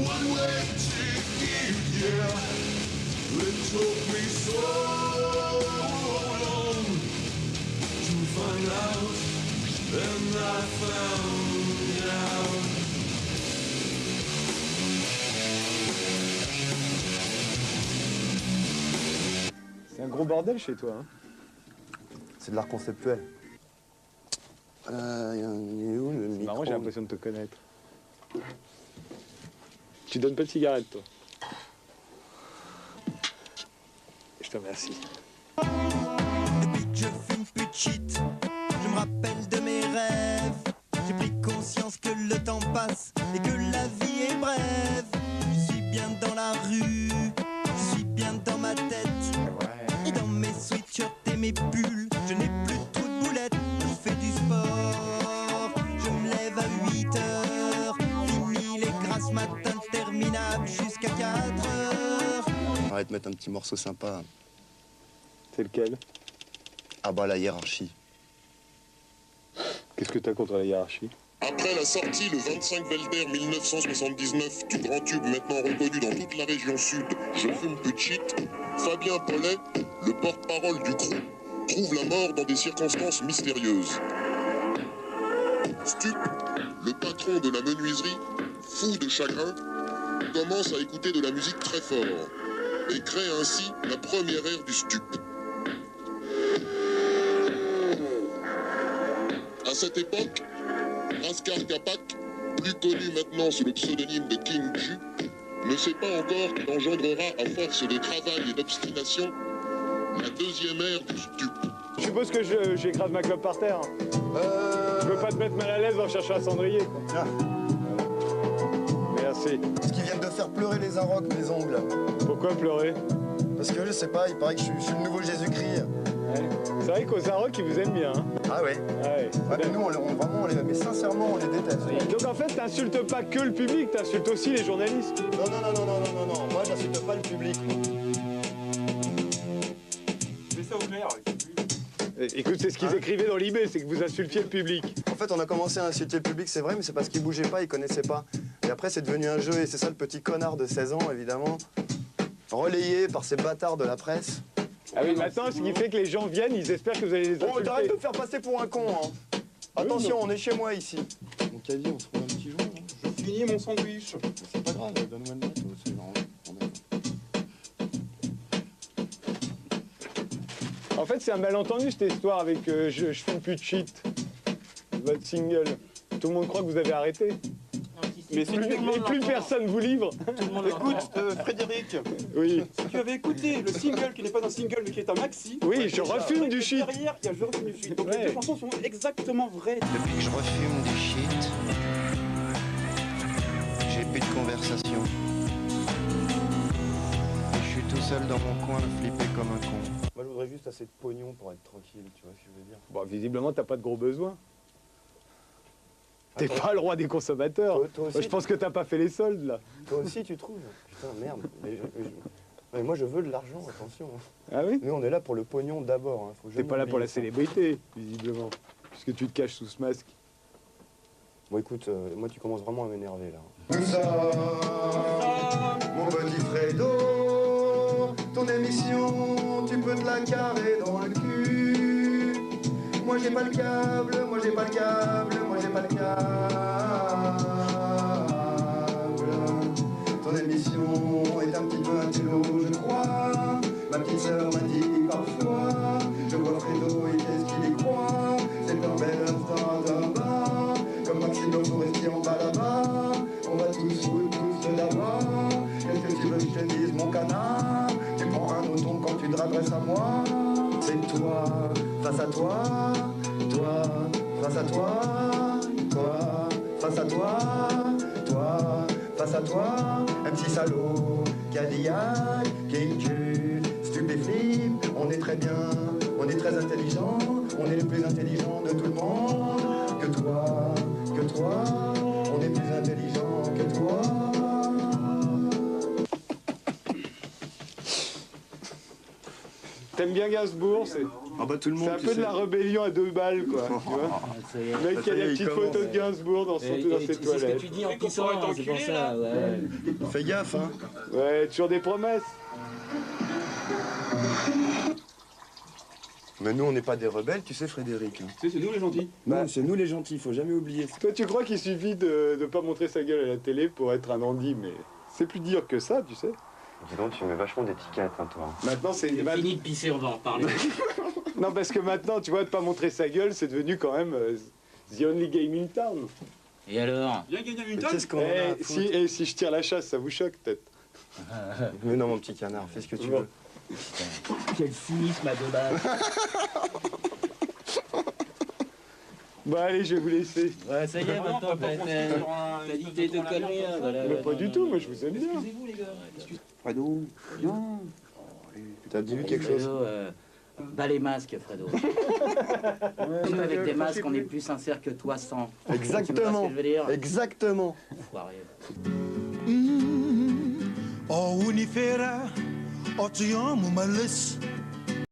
one way ticket, yeah. It took me so long to find out, and I found out. C'est un gros bordel chez toi, hein. C'est de l'art conceptuel. Il est où le micro? C'est marrant, j'ai l'impression de te connaître. Tu donnes pas de cigarette, toi. Je te remercie. Depuis que je fume plus de shit, je me rappelle de mes rêves. J'ai pris conscience que le temps passe et que la vie est brève. Je suis bien dans la rue, je suis bien dans ma tête. Et dans mes sweatshirts et mes pulls, je n'ai plus trop de boulettes. Je fais du sport, je me lève à 8 heures. Fini les grasses matins terminables jusqu'à 4 heures. Arrête de mettre un petit morceau sympa. C'est lequel? Ah bah la hiérarchie. Qu'est-ce que t'as contre la hiérarchie? Après la sortie le 25 Velder 1979 du grand tube maintenant reconnu dans toute la région sud, Je fume plus de shit, Fabien Paulet, le porte-parole du crew, trouve la mort dans des circonstances mystérieuses. Stup, le patron de la menuiserie, fou de chagrin, commence à écouter de la musique très fort et crée ainsi la première ère du stup. À cette époque, Raskar Kapak, plus connu maintenant sous le pseudonyme de King Ju, ne sait pas encore qu'il engendrera à force de travail et d'obstination la deuxième ère du stup. Je suppose que j'écrase ma clope par terre. Je veux pas te mettre mal à l'aise en cherchant un cendrier, quoi. Ah. Merci. Parce qu'ils viennent de faire pleurer les Inrocks, mes ongles. Pourquoi pleurer? Parce que je sais pas, il paraît que je suis le nouveau Jésus-Christ. Ouais. C'est vrai qu'aux Inrocks, ils vous aiment bien, hein. Ah ouais. Ouais. Ouais, mais nous, mais sincèrement, on les déteste. Donc en fait, t'insultes pas que le public, t'insultes aussi les journalistes. Non. Moi, j'insulte pas le public. Moi. Je mets ça au clair. Écoute, c'est ce qu'ils écrivaient dans l'IB, c'est que vous insultiez le public. En fait, on a commencé à insulter le public, c'est vrai, mais c'est parce qu'ils bougeaient pas, ils connaissaient pas. Et après, c'est devenu un jeu, et c'est ça le petit connard de 16 ans, évidemment, relayé par ces bâtards de la presse. Ah oui, maintenant, ce qui fait que les gens viennent, ils espèrent que vous allez les insulter. Oh, t'arrêtes de me faire passer pour un con, hein. Attention, on est chez moi, ici. Mon caddie, on se prend un petit joint, hein. Je finis mon sandwich. C'est pas grave, donne-moi le matos, c'est marrant. En fait, c'est un malentendu, cette histoire avec je fume plus de shit. Votre single. Tout le monde croit que vous avez arrêté. Mais si Plus personne vous livre. Écoute, Frédéric, Oui. si tu avais écouté le single qui n'est pas un single mais qui est un maxi. Oui, je refume du shit. Derrière, il y a Je refume du shit. Donc les Ouais. deux chansons sont exactement vraies. Depuis que je refume du shit, j'ai plus de conversation. Je suis tout seul dans mon coin, flippé comme un con. Moi, je voudrais juste assez de pognon pour être tranquille, tu vois ce que je veux dire. Bon, visiblement, t'as pas de gros besoins. T'es pas le roi des consommateurs. Toi aussi, Moi, je pense que t'as pas fait les soldes, là. Toi aussi, tu trouves? Putain, merde. Mais moi, je veux de l'argent, attention. Ah oui? Nous, on est là pour le pognon d'abord. Hein. T'es pas là pour la célébrité, visiblement. Puisque tu te caches sous ce masque. Bon, écoute, moi, tu commences vraiment à m'énerver, là. Nous sommes, mon petit Fredo, ton émission, tu peux te la carrer dans le cul. Moi, j'ai pas le câble, moi, j'ai pas le câble, moi, j'ai pas le câble. Ton émission est un petit peu intello, je crois. Ma petite sœur m'a dit parfois, je vois Fredo et qu'est-ce qu'il y croit. C'est un bel instant d'un bas, comme Maximo Forestier en bas là-bas. On va tous là-bas. Qu'est-ce que tu veux que je te dise, mon canard? Tu prends un auton quand tu te redresses à moi. C'est toi, face à toi, toi, face à toi, toi, face à toi, toi, face à toi, un petit salaud, Cadillac, King Ju, stupéflip, on est très bien, on est très intelligent, on est les plus intelligents de tout le monde, que toi, on est plus intelligent que toi. T'aimes bien Gainsbourg, c'est... Ah bah tout le monde. C'est un peu de la rébellion à 2 balles, quoi. Tu vois le mec qui a des petites photos de Gainsbourg dans ses C'est ce toilettes. que tu dis en pissant, c'est pour ça. Ouais. Fais gaffe, hein. Ouais, toujours des promesses. Mais nous, on n'est pas des rebelles, tu sais, Frédéric. C'est nous les gentils. Non, c'est nous les gentils, faut jamais oublier. Toi, tu crois qu'il suffit de ne pas montrer sa gueule à la télé pour être un dandy, mais c'est plus dur que ça, tu sais. Dis donc, tu mets vachement d'étiquettes, hein, toi. Maintenant, c'est... Fini de pisser, on va en reparler. Non, parce que maintenant, tu vois, de pas montrer sa gueule, c'est devenu quand même the only game in town. Et alors? Viens gagner une Mais tonne. qu'est-ce qu'on en a à foutre Si je tire la chasse, ça vous choque peut-être? Mais non, mon petit canard, fais ce que tu Bon. veux. Quel cynisme à 2 balles. Bon, allez, je vais vous laisser. Ouais, ça y est, maintenant, t'as dit que t'étais de conneries, hein, voilà. Mais pas du tout, moi je vous aime bien. Excusez-vous, les gars. Fredo, non. T'as dit quelque chose? Fredo, bas les masques, Fredo. Nous, avec des masques, on est plus sincères que toi sans. Exactement. Tu vois ce que je veux dire? Exactement. Foiré. O unifera, o te amo, Malice.